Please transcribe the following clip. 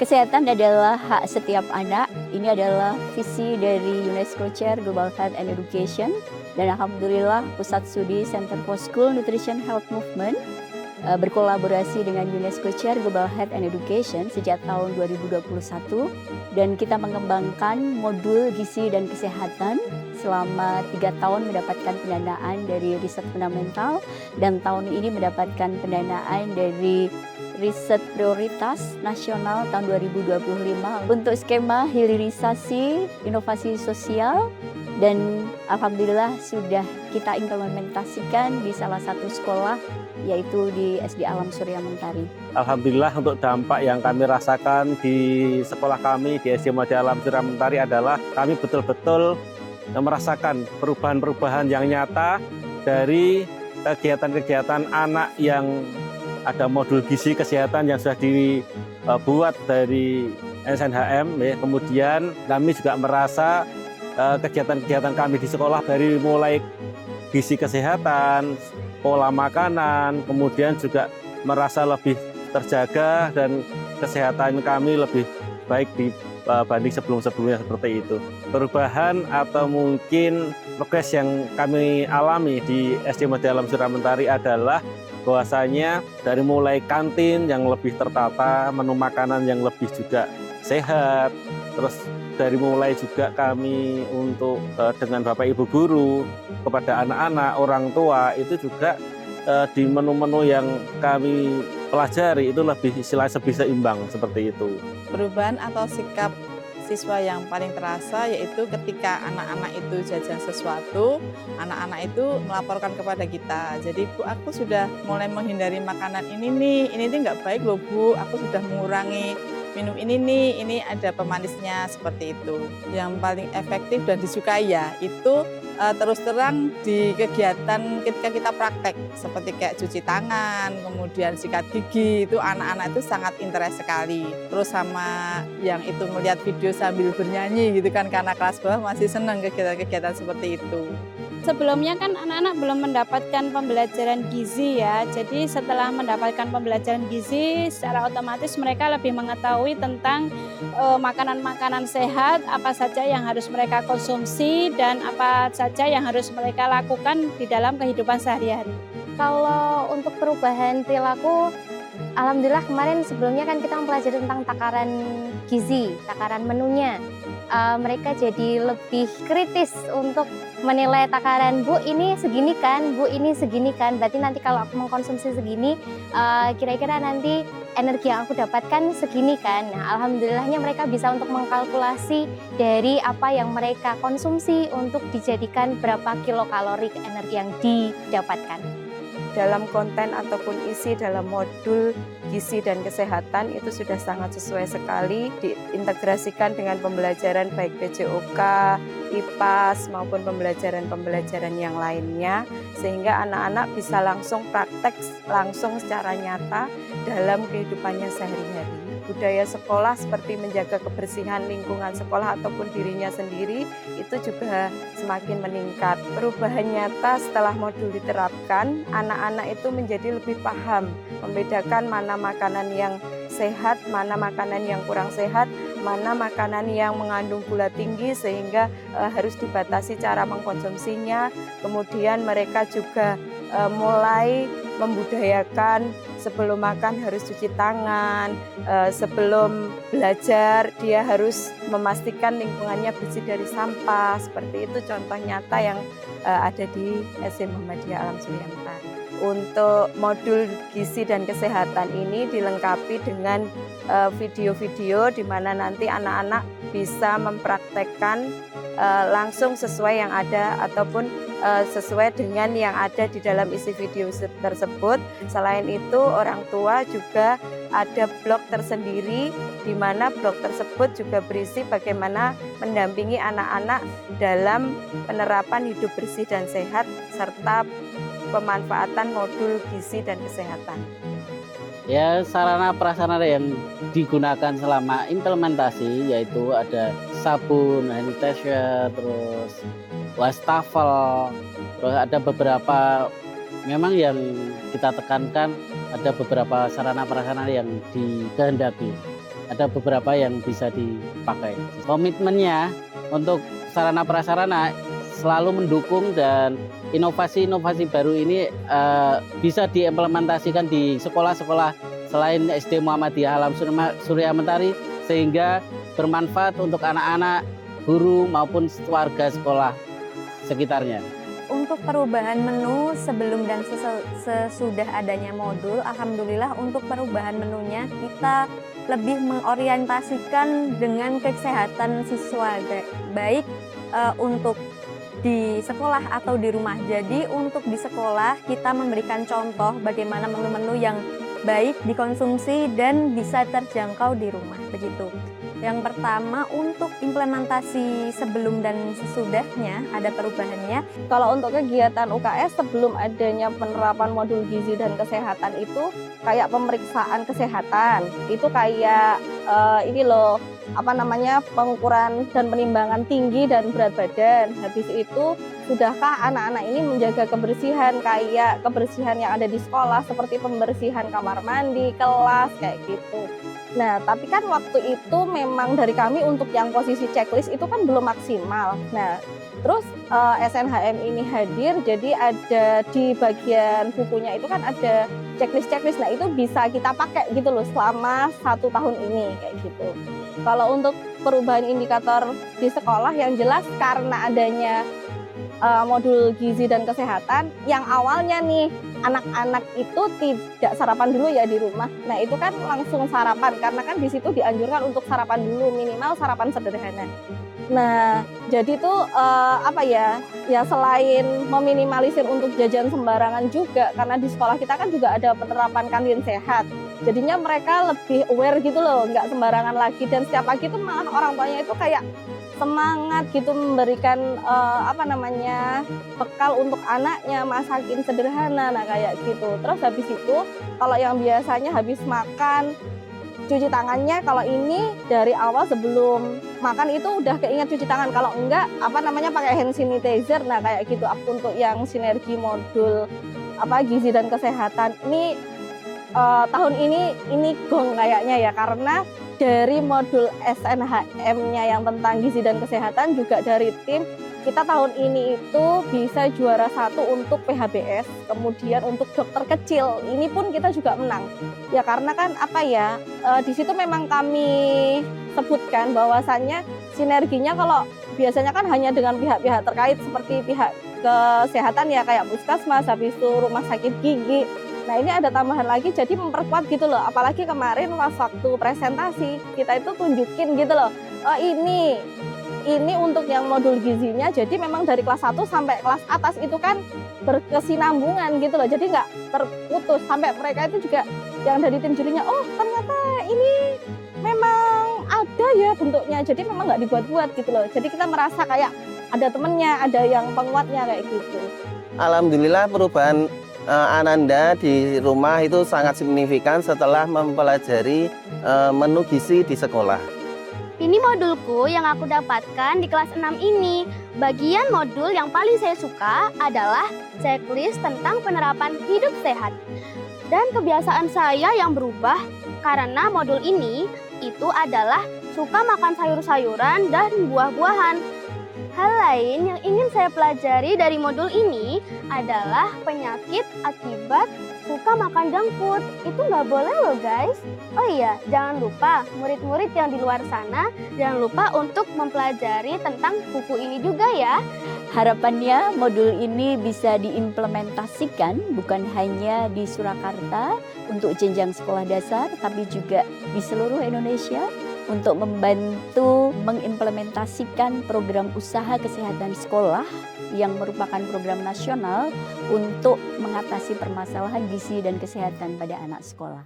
Kesehatan adalah hak setiap anak. Ini adalah visi dari UNESCO Chair Global Health and Education. Dan alhamdulillah Pusat Studi Center for School Nutrition Health Movement berkolaborasi dengan UNESCO Chair Global Health and Education sejak tahun 2021. Dan kita mengembangkan modul gizi dan kesehatan selama 3 tahun mendapatkan pendanaan dari riset fundamental. Dan tahun ini mendapatkan pendanaan dari riset prioritas nasional tahun 2025 untuk skema hilirisasi inovasi sosial, dan alhamdulillah sudah kita implementasikan di salah satu sekolah yaitu di SD Alam Surya Mentari. Alhamdulillah untuk dampak yang kami rasakan di sekolah kami di SD Muhammadiyah Alam Surya Mentari adalah kami betul-betul merasakan perubahan-perubahan yang nyata dari kegiatan-kegiatan anak yang ada modul gizi kesehatan yang sudah dibuat dari SNHM. Kemudian kami juga merasa kegiatan-kegiatan kami di sekolah dari mulai gizi kesehatan, pola makanan, kemudian juga merasa lebih terjaga dan kesehatan kami lebih baik dibanding sebelum-sebelumnya seperti itu. Perubahan atau mungkin progres yang kami alami di SD Muhammadiyah Alam Surya Mentari adalah bahwasanya dari mulai kantin yang lebih tertata, menu makanan yang lebih juga sehat, terus dari mulai juga kami untuk dengan Bapak Ibu guru kepada anak-anak, orang tua itu juga di menu-menu yang kami pelajari itu lebih istilahnya lebih seimbang seperti itu. Perubahan atau sikap siswa yang paling terasa yaitu ketika anak-anak itu jajan sesuatu, anak-anak itu melaporkan kepada kita. Jadi Bu, aku sudah mulai menghindari makanan ini nggak baik loh Bu, aku sudah mengurangi minum ini nih, ini ada pemanisnya, seperti itu. Yang paling efektif dan disukai ya itu terus terang di kegiatan ketika kita praktek seperti kayak cuci tangan, kemudian sikat gigi, itu anak-anak itu sangat interest sekali. Terus sama yang itu melihat video sambil bernyanyi gitu kan, karena kelas bawah masih senang kegiatan-kegiatan seperti itu. Sebelumnya kan anak-anak belum mendapatkan pembelajaran gizi ya, jadi setelah mendapatkan pembelajaran gizi secara otomatis mereka lebih mengetahui tentang makanan-makanan sehat, apa saja yang harus mereka konsumsi dan apa saja yang harus mereka lakukan di dalam kehidupan sehari-hari. Kalau untuk perubahan perilaku, alhamdulillah kemarin sebelumnya kan kita mempelajari tentang takaran gizi, takaran menunya. Mereka jadi lebih kritis untuk menilai takaran, Bu ini segini kan, Bu ini segini kan, berarti nanti kalau aku mengkonsumsi segini, kira-kira nanti energi yang aku dapatkan segini kan. Nah, alhamdulillahnya mereka bisa untuk mengkalkulasi dari apa yang mereka konsumsi untuk dijadikan berapa kilokalori energi yang didapatkan. Dalam konten ataupun isi dalam modul gizi dan kesehatan itu sudah sangat sesuai sekali diintegrasikan dengan pembelajaran baik PJOK, IPAS maupun pembelajaran-pembelajaran yang lainnya, sehingga anak-anak bisa langsung praktek langsung secara nyata dalam kehidupannya sehari-hari. Budaya sekolah seperti menjaga kebersihan lingkungan sekolah ataupun dirinya sendiri itu juga semakin meningkat. Perubahan nyata setelah modul diterapkan, anak-anak itu menjadi lebih paham membedakan mana makanan yang sehat, mana makanan yang kurang sehat, mana makanan yang mengandung gula tinggi sehingga harus dibatasi cara mengkonsumsinya. Kemudian mereka juga mulai membudayakan sebelum makan harus cuci tangan, sebelum belajar dia harus memastikan lingkungannya bersih dari sampah. Seperti itu contoh nyata yang ada di SD Muhammadiyah Alam Surya Mentari. Untuk modul gizi dan kesehatan ini dilengkapi dengan video-video di mana nanti anak-anak bisa mempraktekkan langsung sesuai yang ada ataupun sesuai dengan yang ada di dalam isi video tersebut. Selain itu, orang tua juga ada blog tersendiri di mana blog tersebut juga berisi bagaimana mendampingi anak-anak dalam penerapan hidup bersih dan sehat serta pemanfaatan modul gizi dan kesehatan. Ya, sarana prasarana yang digunakan selama implementasi yaitu ada sabun, hand sanitizer, terus wastafel, terus ada beberapa memang yang kita tekankan ada beberapa sarana prasarana yang dikehendaki. ada beberapa yang bisa dipakai. Komitmennya untuk sarana prasarana selalu mendukung dan inovasi-inovasi baru ini bisa diimplementasikan di sekolah-sekolah selain SD Muhammadiyah Alam Surya Mentari sehingga bermanfaat untuk anak-anak, guru maupun warga sekolah sekitarnya. Untuk perubahan menu sebelum dan sesudah adanya modul, alhamdulillah untuk perubahan menunya kita lebih mengorientasikan dengan kesehatan siswa, baik untuk di sekolah atau di rumah. Jadi untuk di sekolah kita memberikan contoh bagaimana menu-menu yang baik dikonsumsi dan bisa terjangkau di rumah, begitu. Yang pertama, untuk implementasi sebelum dan sesudahnya ada perubahannya. Kalau untuk kegiatan UKS sebelum adanya penerapan modul gizi dan kesehatan itu kayak pemeriksaan kesehatan, itu kayak ini loh, pengukuran dan penimbangan tinggi dan berat badan. Habis itu sudahkah anak-anak ini menjaga kebersihan, kayak kebersihan yang ada di sekolah seperti pembersihan kamar mandi, kelas, kayak gitu. Nah, tapi kan waktu itu memang dari kami untuk yang posisi checklist itu kan belum maksimal. Nah, terus SNHM ini hadir, jadi ada di bagian bukunya itu kan ada checklist. Nah, itu bisa kita pakai gitu loh selama 1 tahun ini, kayak gitu. Kalau untuk perubahan indikator di sekolah yang jelas karena adanya modul gizi dan kesehatan yang awalnya nih anak-anak itu tidak sarapan dulu ya di rumah. Nah, itu kan langsung sarapan karena kan di situ dianjurkan untuk sarapan dulu, minimal sarapan sederhana. Nah, jadi tuh ya selain meminimalisir untuk jajan sembarangan juga karena di sekolah kita kan juga ada penerapan kantin sehat. Jadinya mereka lebih aware gitu loh, nggak sembarangan lagi, dan setiap pagi tuh malah orang tuanya itu kayak semangat gitu memberikan bekal untuk anaknya, masakin sederhana, nah kayak gitu. Terus habis itu kalau yang biasanya habis makan cuci tangannya, kalau ini dari awal sebelum makan itu udah keinget cuci tangan, kalau enggak pakai hand sanitizer. Nah kayak gitu. Untuk yang sinergi modul gizi dan kesehatan ini tahun ini gong kayaknya ya, karena dari modul SNHM-nya yang tentang gizi dan kesehatan juga dari tim kita tahun ini itu bisa juara 1 untuk PHBS, kemudian untuk dokter kecil ini pun kita juga menang ya, karena kan di situ memang kami sebutkan bahwasannya sinerginya kalau biasanya kan hanya dengan pihak-pihak terkait seperti pihak kesehatan ya kayak puskesmas, habis itu rumah sakit gigi. Nah, ini ada tambahan lagi, jadi memperkuat gitu loh. Apalagi kemarin pas waktu presentasi kita itu tunjukin gitu loh. Oh, ini untuk yang modul gizinya, jadi memang dari kelas 1 sampai kelas atas itu kan berkesinambungan gitu loh. Jadi nggak terputus, sampai mereka itu juga yang dari tim jurinya, oh ternyata ini memang ada ya bentuknya. Jadi memang nggak dibuat-buat gitu loh. Jadi kita merasa kayak ada temennya, ada yang penguatnya kayak gitu. Alhamdulillah perubahan Ananda di rumah itu sangat signifikan setelah mempelajari menu gizi di sekolah. Ini modulku yang aku dapatkan di kelas 6 ini. Bagian modul yang paling saya suka adalah checklist tentang penerapan hidup sehat. Dan kebiasaan saya yang berubah karena modul ini itu adalah suka makan sayur-sayuran dan buah-buahan. Hal lain yang ingin saya pelajari dari modul ini adalah penyakit akibat suka makan junk food. Itu nggak boleh loh guys. Oh iya, jangan lupa murid-murid yang di luar sana, jangan lupa untuk mempelajari tentang buku ini juga ya. Harapannya modul ini bisa diimplementasikan bukan hanya di Surakarta untuk jenjang sekolah dasar, tapi juga di seluruh Indonesia, untuk membantu mengimplementasikan program usaha kesehatan sekolah yang merupakan program nasional untuk mengatasi permasalahan gizi dan kesehatan pada anak sekolah.